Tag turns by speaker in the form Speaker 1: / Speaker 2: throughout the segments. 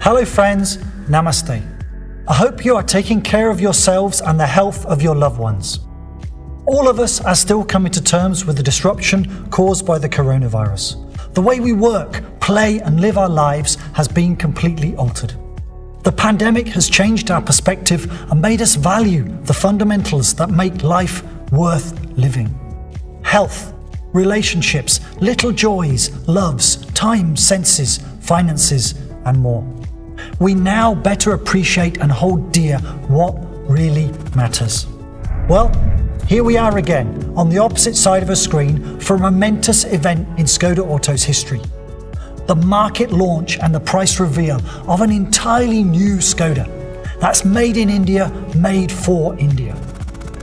Speaker 1: Hello friends, Namaste. I hope you are taking care of yourselves and the health of your loved ones. All of us are still coming to terms with the disruption caused by the coronavirus. The way we work, play and live our lives has been completely altered. The pandemic has changed our perspective and made us value the fundamentals that make life worth living. Health, relationships, little joys, loves, time, senses, finances and more. We now better appreciate and hold dear what really matters. Well, here we are again on the opposite side of a screen for a momentous event in Škoda Auto's history. The market launch and the price reveal of an entirely new Škoda that's made in India, made for India.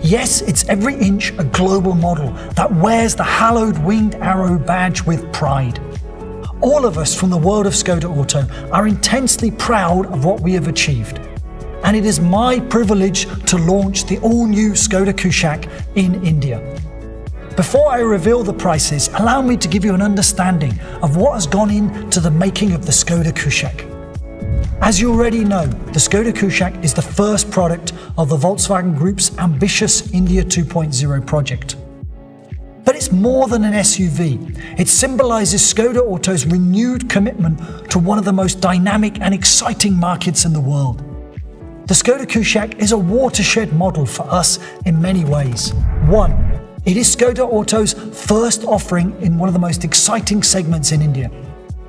Speaker 1: Yes, it's every inch a global model that wears the hallowed winged arrow badge with pride. All of us from the world of Škoda Auto are intensely proud of what we have achieved. And it is my privilege to launch the all-new ŠKODA KUSHAQ in India. Before I reveal the prices, allow me to give you an understanding of what has gone into the making of the ŠKODA KUSHAQ. As you already know, the ŠKODA KUSHAQ is the first product of the Volkswagen Group's ambitious India 2.0 project. But it's more than an SUV. It symbolizes Škoda Auto's renewed commitment to one of the most dynamic and exciting markets in the world. The ŠKODA KUSHAQ is a watershed model for us in many ways. One, it is Škoda Auto's first offering in one of the most exciting segments in India.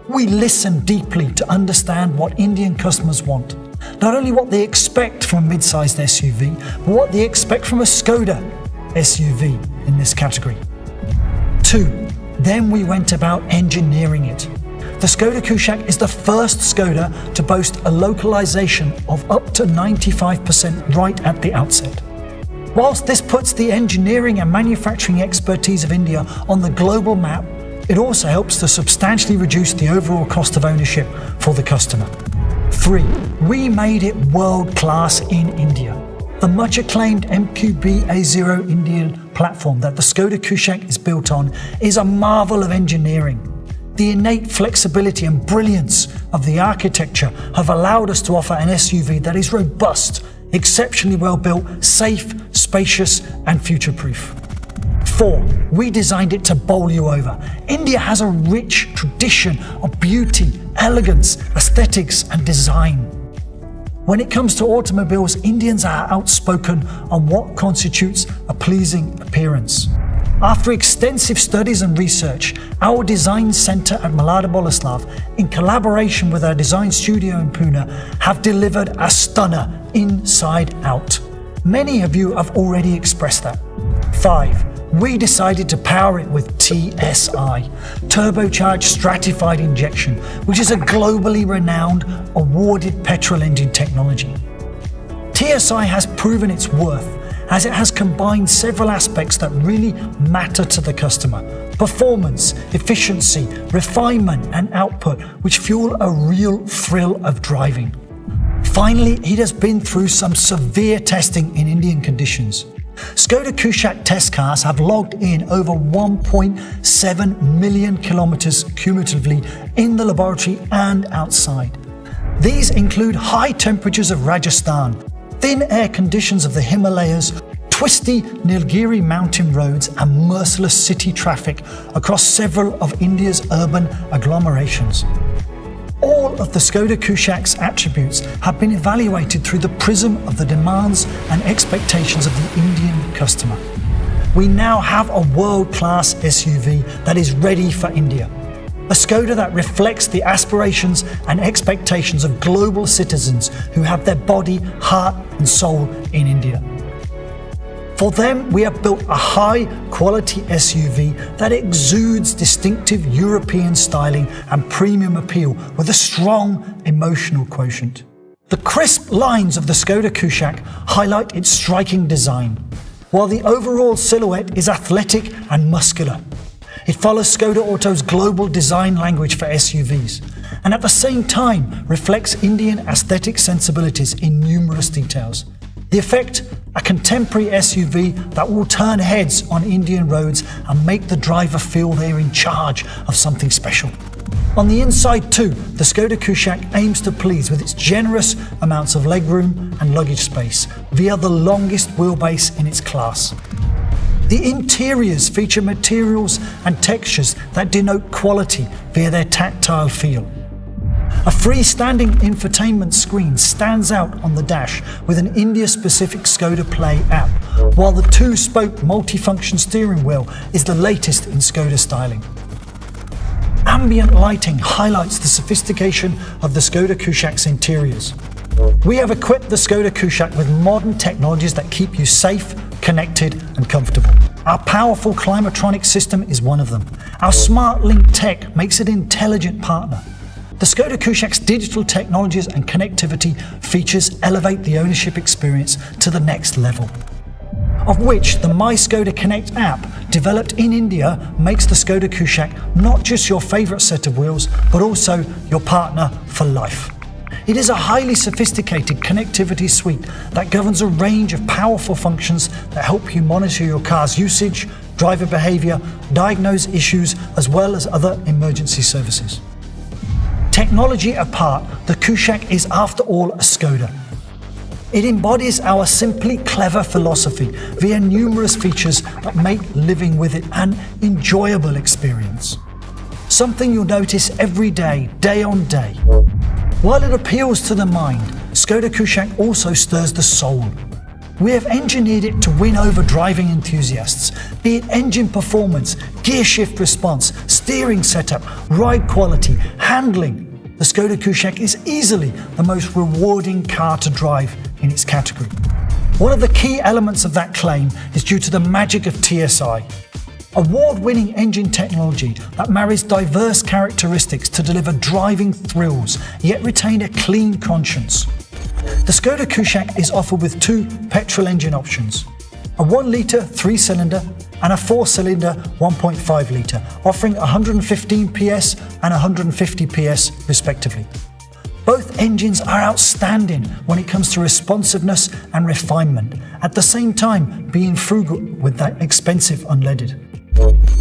Speaker 1: We listen deeply to understand what Indian customers want. Not only what they expect from a mid-sized SUV, but what they expect from a Škoda SUV in this category. Two, then we went about engineering it. The ŠKODA KUSHAQ is the first Škoda to boast a localization of up to 95% right at the outset. Whilst this puts the engineering and manufacturing expertise of India on the global map, it also helps to substantially reduce the overall cost of ownership for the customer. Three, we made it world-class in India. The much acclaimed MQB A0 Indian platform that the ŠKODA KUSHAQ is built on is a marvel of engineering. The innate flexibility and brilliance of the architecture have allowed us to offer an SUV that is robust, exceptionally well built, safe, spacious and future-proof. Four, we designed it to bowl you over. India has a rich tradition of beauty, elegance, aesthetics and design. When it comes to automobiles, Indians are outspoken on what constitutes a pleasing appearance. After extensive studies and research, our design center at Mlada Boleslav, in collaboration with our design studio in Pune, have delivered a stunner inside out. Many of you have already expressed that. Five, we decided to power it with TSI, turbocharged stratified injection, which is a globally renowned, awarded petrol engine technology. TSI has proven its worth as it has combined several aspects that really matter to the customer: performance, efficiency, refinement and output, which fuel a real thrill of driving. Finally, it has been through some severe testing in Indian conditions. ŠKODA KUSHAQ test cars have logged in over 1.7 million kilometers cumulatively in the laboratory and outside. These include high temperatures of Rajasthan, thin air conditions of the Himalayas, twisty Nilgiri mountain roads and merciless city traffic across several of India's urban agglomerations. All of the ŠKODA KUSHAQ's attributes have been evaluated through the prism of the demands and expectations of the Indian customer. We now have a world-class SUV that is ready for India. A Škoda that reflects the aspirations and expectations of global citizens who have their body, heart and soul in India. For them, we have built a high-quality SUV that exudes distinctive European styling and premium appeal with a strong emotional quotient. The crisp lines of the ŠKODA KUSHAQ highlight its striking design, while the overall silhouette is athletic and muscular. It follows Škoda Auto's global design language for SUVs, and at the same time reflects Indian aesthetic sensibilities in numerous details. The effect, a contemporary SUV that will turn heads on Indian roads and make the driver feel they're in charge of something special. On the inside too, the ŠKODA KUSHAQ aims to please with its generous amounts of legroom and luggage space via the longest wheelbase in its class. The interiors feature materials and textures that denote quality via their tactile feel. A freestanding infotainment screen stands out on the dash with an India-specific ŠKODA Play app, while the two-spoke multifunction steering wheel is the latest in ŠKODA styling. Ambient lighting highlights the sophistication of the ŠKODA KUSHAQ's interiors. We have equipped the ŠKODA KUSHAQ with modern technologies that keep you safe, connected and comfortable. Our powerful Climatronic system is one of them. Our Smart Link tech makes it an intelligent partner. The ŠKODA KUSHAQ's digital technologies and connectivity features elevate the ownership experience to the next level. Of which the My ŠKODA Connect app, developed in India, makes the ŠKODA KUSHAQ not just your favourite set of wheels, but also your partner for life. It is a highly sophisticated connectivity suite that governs a range of powerful functions that help you monitor your car's usage, driver behaviour, diagnose issues, as well as other emergency services. Technology apart, the KUSHAQ is after all a ŠKODA. It embodies our simply clever philosophy via numerous features that make living with it an enjoyable experience. Something you'll notice every day, day on day. While it appeals to the mind, ŠKODA KUSHAQ also stirs the soul. We have engineered it to win over driving enthusiasts, be it engine performance, gear shift response, steering setup, ride quality, handling. The ŠKODA KUSHAQ is easily the most rewarding car to drive in its category. One of the key elements of that claim is due to the magic of TSI. Award-winning engine technology that marries diverse characteristics to deliver driving thrills, yet retain a clean conscience. The ŠKODA KUSHAQ is offered with two petrol engine options, a 1 litre 3-cylinder and a 4-cylinder 1.5 litre, offering 115 PS and 150 PS respectively. Both engines are outstanding when it comes to responsiveness and refinement, at the same time being frugal with that expensive unleaded.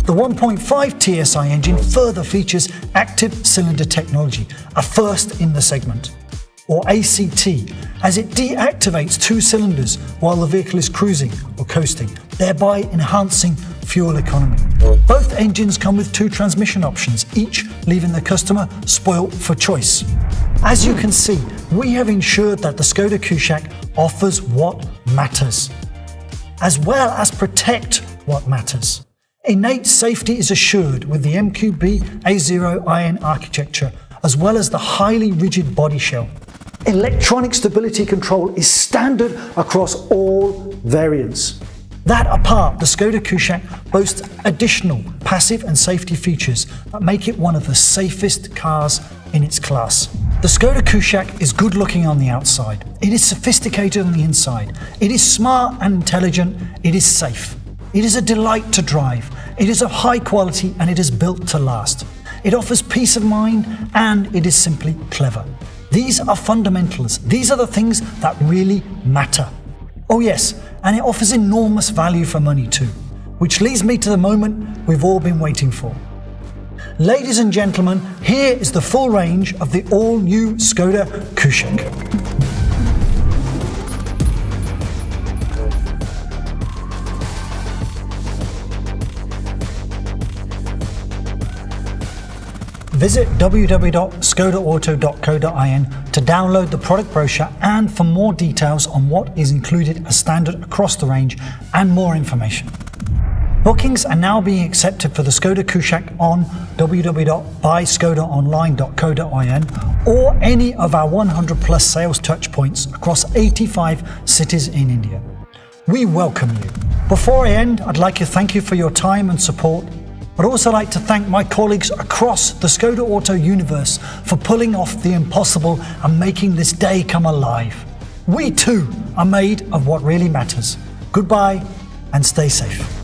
Speaker 1: The 1.5 TSI engine further features active cylinder technology, a first in the segment, or ACT, as it deactivates 2 cylinders while the vehicle is cruising or coasting, thereby enhancing fuel economy. Both engines come with 2 transmission options, each leaving the customer spoilt for choice. As you can see, we have ensured that the ŠKODA KUSHAQ offers what matters, as well as protect what matters. Innate safety is assured with the MQB A0IN architecture, as well as the highly rigid body shell. Electronic stability control is standard across all variants. That apart, the ŠKODA KUSHAQ boasts additional passive and safety features that make it one of the safest cars in its class. The ŠKODA KUSHAQ is good looking on the outside. It is sophisticated on the inside. It is smart and intelligent. It is safe. It is a delight to drive. It is of high quality and it is built to last. It offers peace of mind and it is simply clever. These are fundamentals. These are the things that really matter. Oh yes, and it offers enormous value for money too, which leads me to the moment we've all been waiting for. Ladies and gentlemen, here is the full range of the all-new ŠKODA KUSHAQ. Visit www.skodaauto.co.in to download the product brochure and for more details on what is included as standard across the range and more information. Bookings are now being accepted for the ŠKODA KUSHAQ on www.buyskodaonline.co.in or any of our 100 plus sales touchpoints across 85 cities in India. We welcome you. Before I end, I'd like to thank you for your time and support. I'd also like to thank my colleagues across the ŠKODA Auto universe for pulling off the impossible and making this day come alive. We too are made of what really matters. Goodbye and stay safe.